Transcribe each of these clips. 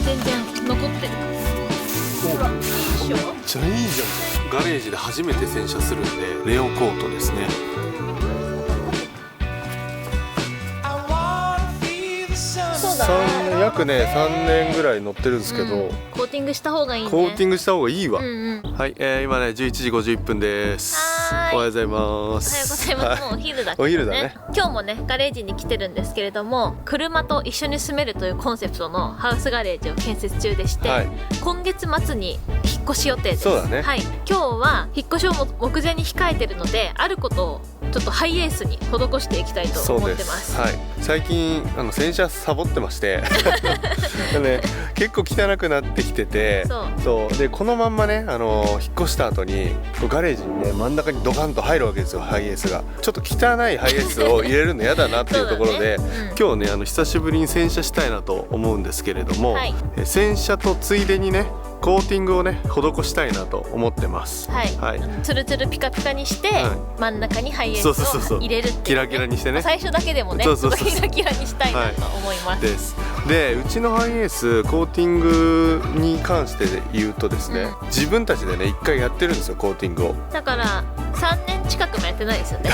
全然残ってる。ほら、いいでしょ。めっちゃいいじゃん。ガレージで初めて洗車するんで、レオコートですね。そうだね。約ね3年ぐらい乗ってるんですけど、コーティングした方がいいね。コーティングした方がいいわ。はい、今ね11時51分です。はーい。おはようございます。おはようございます。もうお昼だけどね。お昼だね。今日もねガレージに来てるんですけれども、車と一緒に住めるというコンセプトのハウスガレージを建設中でして、今月末に引っ越し予定です。そうだね。はい。今日は引っ越しを目前に控えてるので、あることをちょっとハイエースに施していきたいと思ってます。はい。最近洗車サボってましてね、結構汚くなってきてて、そうでこのまんまね引っ越した後にガレージにね真ん中にドカンと入るわけですよ。ハイエースがちょっと汚いハイエースを入れるの嫌だなっていうところで、今日ね久しぶりに洗車したいなと思うんですけれども、洗車とついでにねコーティングをね施したいなと思ってます。はい。ツルツルピカピカにして、真ん中にハイエースを入れるっていうね。キラキラにしてね。最初だけでもね、キラキラにしたいなと思います。でうちのハイエースコーティングに関して言うとですね、自分たちでね1回やってるんですよ、コーティングを。だから3年近くもやってないですよね。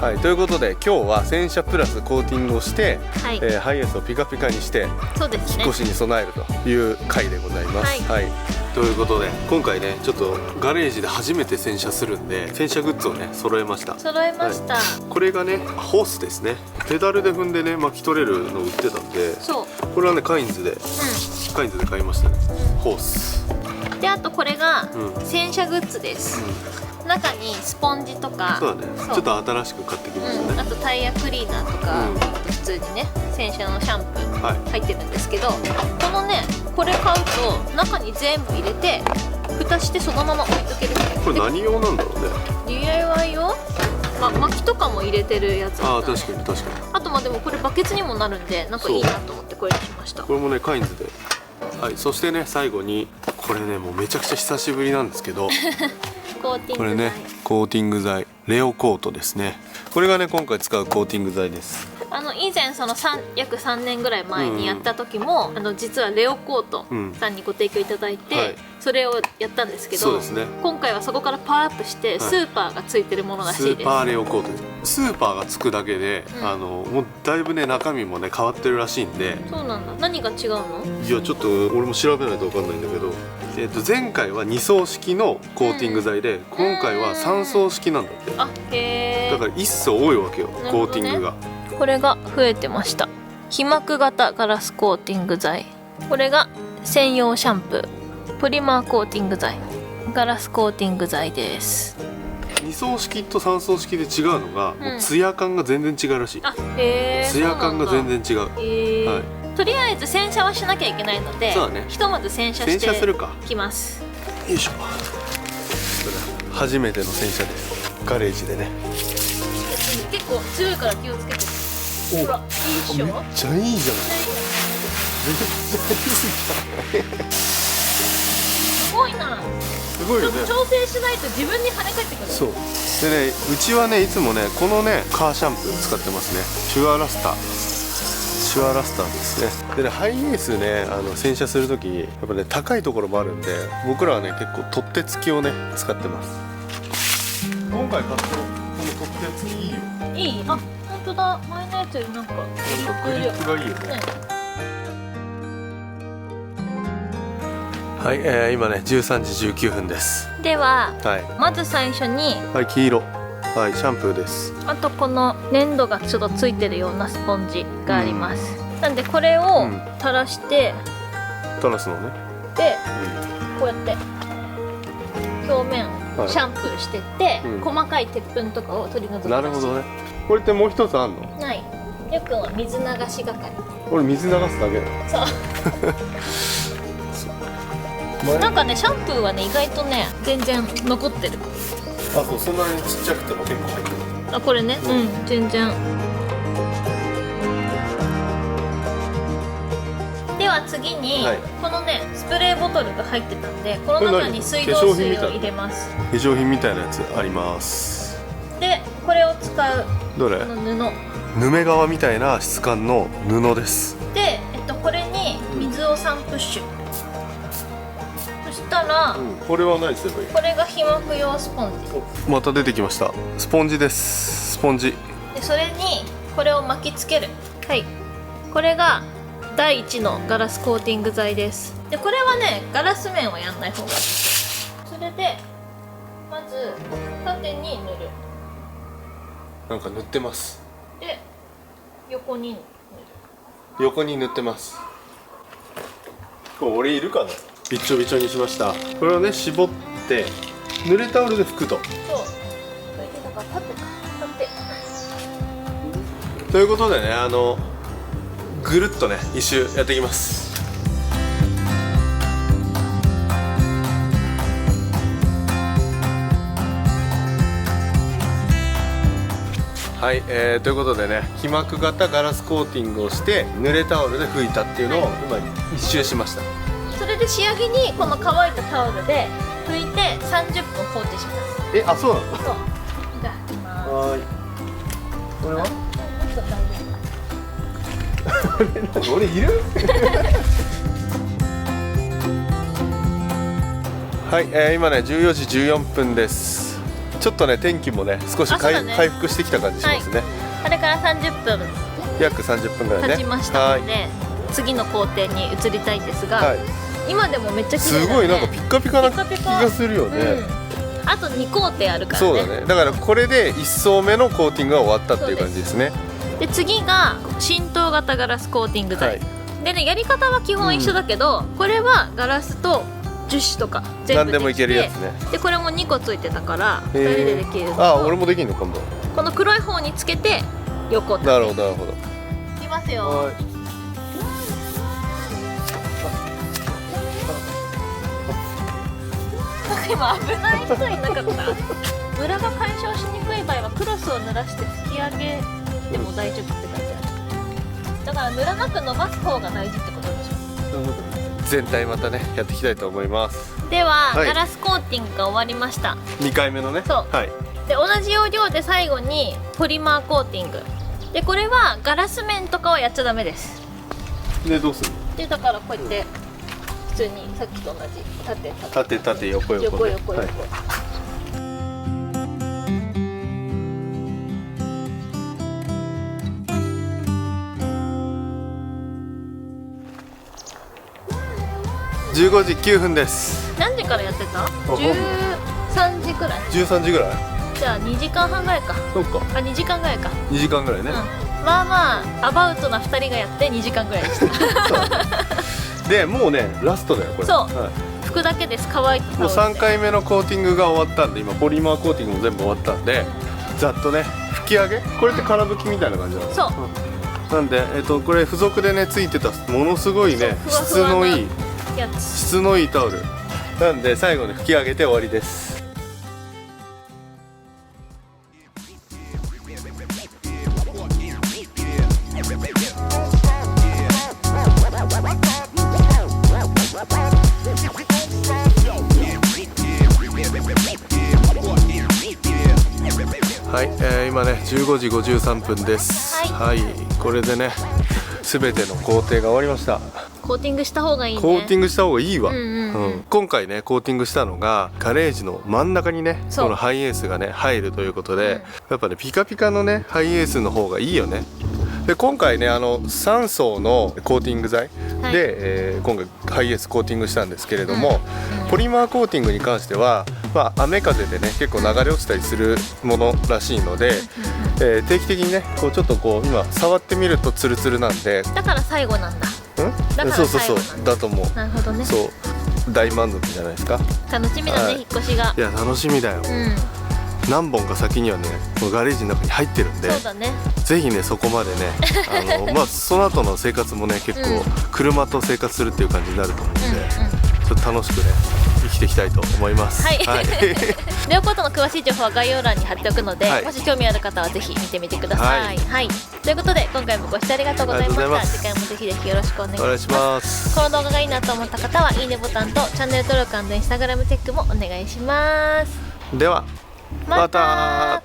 はい、ということで今日は洗車プラスコーティングをして、ハイエースをピカピカにして、そうですね、引っ越しに備えるという回でございます。はい、ということで今回ねちょっとガレージで初めて洗車するんで、洗車グッズをね揃えました。これがねホースですね。ペダルで踏んでね巻き取れるの売ってたんで、これはねカインズで買いましたね、ホースで。あとこれが洗車グッズです。中にスポンジとか、そうだね、ちょっと新しく買ってきましたね。あとタイヤクリーナーとか、普通にね洗車のシャンプー入ってるんですけど、このねこれ買うと中に全部入れて蓋してそのまま置いとける。これ何用なんだろうね。 DIY 用、薪とかも入れてるやつみたいな。確かに。あとでもこれバケツにもなるんでなんかいいなと思ってこれにしました。これもねカインズで。はい、そしてね最後にこれねもうめちゃくちゃ久しぶりなんですけどこれねコーティング剤レオコートですね。これがね今回使うコーティング剤です。以前約3年ぐらい前にやった時も、実はレオコートさんにご提供いただいて、それをやったんですけど、今回はそこからパワーアップしてスーパーがついてるものらしいです。スーパーレオコートです。スーパーがつくだけで、もうだいぶね中身もね変わってるらしいんで。そうなんだ。何が違うの？いやちょっと俺も調べないと分かんないんだけど、前回は2層式のコーティング剤で、今回は3層式なんだって。だから1層多いわけよ、コーティングが。これが増えてました。被膜型ガラスコーティング剤、これが専用シャンプープリマーコーティング剤、ガラスコーティング剤です。2層式と3層式で違うのが、もうツヤ感が全然違うらしい。ツヤ感が全然違う。とりあえず洗車はしなきゃいけないので、ひとまず洗車してきます。よいしょ。初めての洗車です、ガレージでね。結構強いから気をつけて。ほら、いいっしょ。めっちゃいいじゃん。めっちゃいいじゃん。すごいな。すごいよね。調整しないと自分に跳ね返ってくる。そうでね、うちはねいつもねこのねカーシャンプー使ってますね。シュアラスターですね。でねハイエースね洗車するときやっぱね高いところもあるんで、僕らはね結構取っ手付きをね使ってます。今回買ったこの取っ手付きいいよ。いい？あ、本当だ。前のやつよりなんかグリップがいいよね。はい、今ね13時19分です。では、まず最初に黄色、シャンプーです。あとこの粘土がちょっとついてるようなスポンジがあります。なんでこれを垂らして垂らすのね。で、こうやって表面をシャンプーしてって、細かい鉄粉とかを取り除く。なるほどね。これってもう一つあんの？ない。よくんは水流し係。俺水流すだけだ。そうなんかね、シャンプーはね意外とね全然残ってる。あ、そう、そんなにちっちゃくても結構入ってる。あ、これね、全然。では次に、このねスプレーボトルが入ってたんで、この中に水道水を入れます。化粧品みたいなやつあります。で、これを使う。どれ？この布。ヌメ革みたいな質感の布です。で、これに水を3プッシュ。そしたら、これは何すればいい？これが被膜用スポンジ。また出てきました。スポンジです。スポンジで、それにこれを巻きつける。はい、これが第一のガラスコーティング剤です。で、これはね、ガラス面はやんない方がいいです。それでまず縦に塗る。なんか塗ってます。で、横に塗る。横に塗ってます。これ俺いるかな。びっちょびちょにしました。これをね、絞って濡れタオルで拭くと。そう。それでだから縦か、縦。ということでね、ぐるっとね一周やっていきます。はい、ということでね、被膜型ガラスコーティングをして濡れタオルで拭いたっていうのを今一周しました。それで仕上げにこの乾いたタオルで拭いて30分放置します。あ、そうなの？そう。じゃあいきます。はい。これは？俺いる？はい、今ね14時14分です。ちょっとね天気もね少し回復してきた感じしますね。あれから30分約30分ぐらいね経ちましたので、次の工程に移りたいんですが、今でもめっちゃ綺麗だね。すごいなんかピッカピカな気がするよね。あと2工程あるからね。そうだね。だからこれで1層目のコーティングが終わったっていう感じですね。で、次が浸透型ガラスコーティング剤、でね、やり方は基本一緒だけど、これはガラスと樹脂とか全部できて、何でもいけるやつね。で、これも2個ついてたから2人でできるのと、あ、俺もできるの今度。この黒い方につけて横縦。なるほどなるほど。いきますよ。今危ない人いなかった。ムラが解消しにくい場合はクロスを濡らして拭き上げても大丈夫って感じだ。だから濡らなく伸ばす方が大事ってことでしょ。全体またねやっていきたいと思います。では、ガラスコーティングが終わりました。2回目のね。そう、はい、で同じ要領で最後にポリマーコーティングで、これはガラス面とかはやっちゃダメです。でどうする？でだからこうやって普通にさっきと同じ縦横で、横、15時9分です。何時からやってた？13時ぐらい。13時ぐらい。じゃあ2時間半ぐらいか。そうか。あ、2時間ぐらいか。2時間ぐらいね、まあまあアバウトな2人がやって2時間ぐらいでしたで、もうねラストだよこれ。そう、拭くだけです。乾いたタオルで。もう3回目のコーティングが終わったんで、今ポリマーコーティングも全部終わったんで、ざっとね拭き上げ、これって空拭きみたいな感じなの。そう、なんで、これ付属でねついてたものすごいね質のいいタオルなんで、最後に拭き上げて終わりです。はい、今ね15時53分です。はい、これでね全ての工程が終わりました。コーティングした方がいいね。コーティングした方がいいわ。今回ねコーティングしたのがガレージの真ん中にねこのハイエースがね入るということで、やっぱねピカピカのねハイエースの方がいいよね。で今回ね3層のコーティング剤で、今回ハイエースコーティングしたんですけれども、ポリマーコーティングに関しては、雨風でね結構流れ落ちたりするものらしいので、定期的にねこうちょっとこう今触ってみるとツルツルなんで、だから最後なんだ。そうだと思う。なるほどね。そう大満足じゃないですか。楽しみだね、引っ越しが。いや楽しみだよ。何本か先にはねガレージの中に入ってるんで、そうだね、ぜひねそこまでねその後の生活もね結構車と生活するっていう感じになると思うんで、ちょっと楽しくね生きていきたいと思います。はい、レオコートの詳しい情報は概要欄に貼っておくので、もし興味ある方はぜひ見てみてください。はい、ということで今回もご視聴ありがとうございました。次回もぜひぜひよろしくお願いします。この動画がいいなと思った方はいいねボタンとチャンネル登録&インスタグラムチェックもお願いします。ではまた。